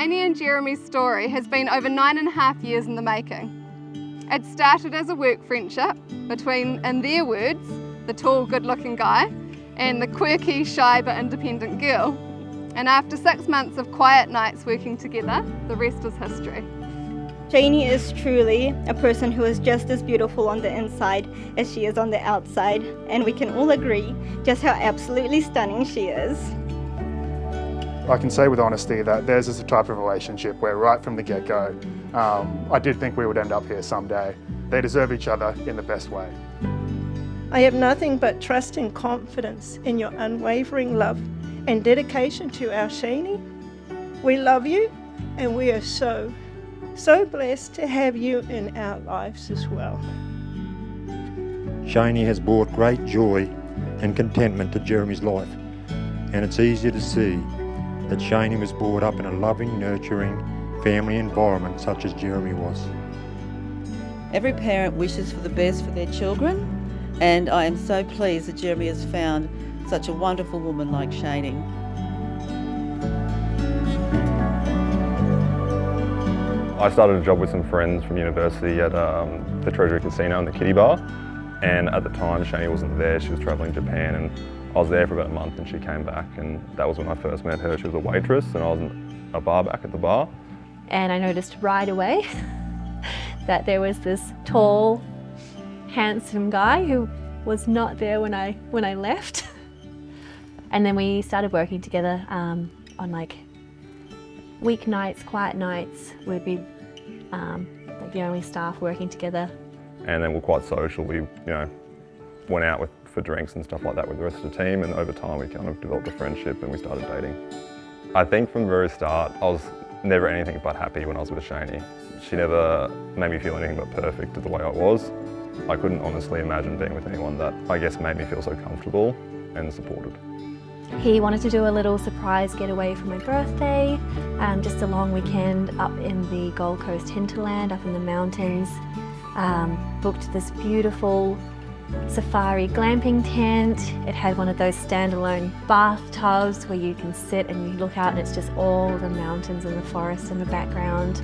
Shani and Jeremy's story has been over 9.5 years in the making. It started as a work friendship between, in their words, the tall, good-looking guy and the quirky, shy but independent girl. And after 6 months of quiet nights working together, the rest is history. Shani is truly a person who is just as beautiful on the inside as she is on the outside, and we can all agree just how absolutely stunning she is. I can say with honesty that theirs is the type of relationship where right from the get-go, I did think we would end up here someday. They deserve each other in the best way. I have nothing but trust and confidence in your unwavering love and dedication to our Shani. We love you, and we are so blessed to have you in our lives as well. Shani has brought great joy and contentment to Jeremy's life, and it's easy to see that Shani was brought up in a loving, nurturing family environment such as Jeremy was. Every parent wishes for the best for their children, and I am so pleased that Jeremy has found such a wonderful woman like Shani. I started a job with some friends from university at the Treasury Casino and the Kiddie Bar, and at the time Shani wasn't there. She was travelling to Japan, and I was there for about a month and she came back, and that was when I first met her. She was a waitress and I was a bar back at the bar. And I noticed right away that there was this tall, handsome guy who was not there when I left. And then we started working together on like weeknights, quiet nights. We'd be like the only staff working together. And then we're quite social. We went out for drinks and stuff like that with the rest of the team, and over time we kind of developed a friendship and we started dating. I think from the very start I was never anything but happy when I was with Shani. She never made me feel anything but perfect the way I was. I couldn't honestly imagine being with anyone that I guess made me feel so comfortable and supported. He wanted to do a little surprise getaway for my birthday, just a long weekend up in the Gold Coast hinterland, up in the mountains. Booked this beautiful safari glamping tent. It had one of those standalone bathtubs where you can sit and you look out and it's just all the mountains and the forest in the background.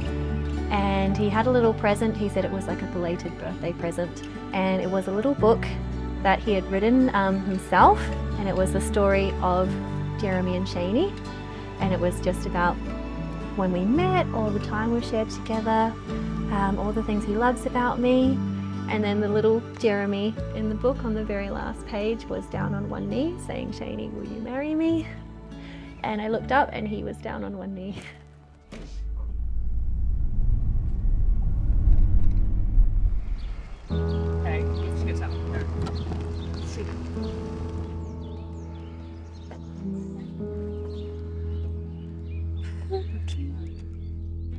And he had a little present. He said it was like a belated birthday present, and it was a little book that he had written himself, and it was the story of Jeremy and Shani, and it was just about when we met, all the time we shared together, all the things he loves about me. And then the little Jeremy in the book on the very last page was down on one knee saying, "Shani, will you marry me?" And I looked up and he was down on one knee. Okay, let's get out.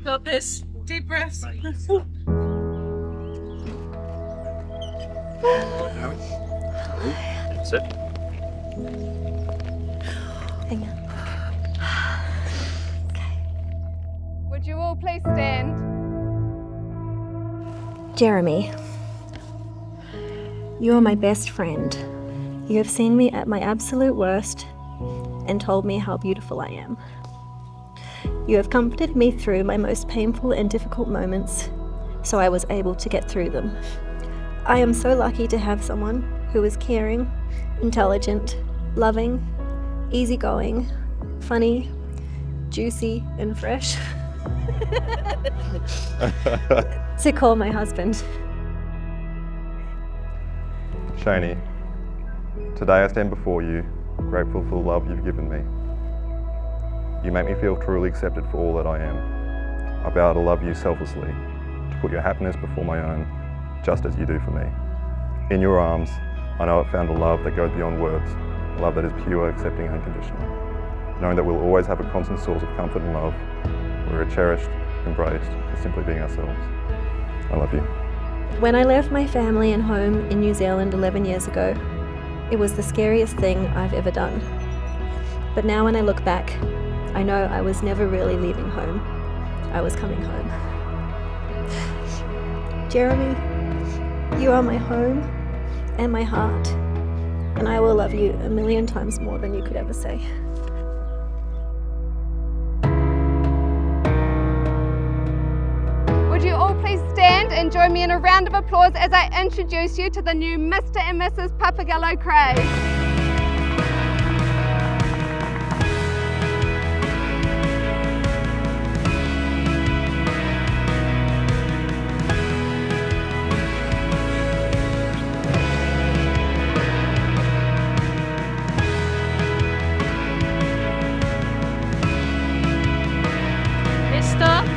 Got this. Deep breaths. Sit. Hang on. Would you all please stand? Jeremy, you are my best friend. You have seen me at my absolute worst and told me how beautiful I am. You have comforted me through my most painful and difficult moments, so I was able to get through them. I am so lucky to have someone who is caring, intelligent, loving, easygoing, funny, juicy, and fresh to call my husband. Shani, today I stand before you, grateful for the love you've given me. You make me feel truly accepted for all that I am. I vow to love you selflessly, to put your happiness before my own, just as you do for me. In your arms, I know I've found a love that goes beyond words, a love that is pure, accepting, unconditional. Knowing that we'll always have a constant source of comfort and love, we're cherished, embraced, for simply being ourselves. I love you. When I left my family and home in New Zealand 11 years ago, it was the scariest thing I've ever done. But now when I look back, I know I was never really leaving home. I was coming home. Jeremy, you are my home and my heart, and I will love you 1,000,000 times more than you could ever say. and join me in a round of applause as I introduce you to the new Mr. and Mrs. Papagallo Craig. Mr.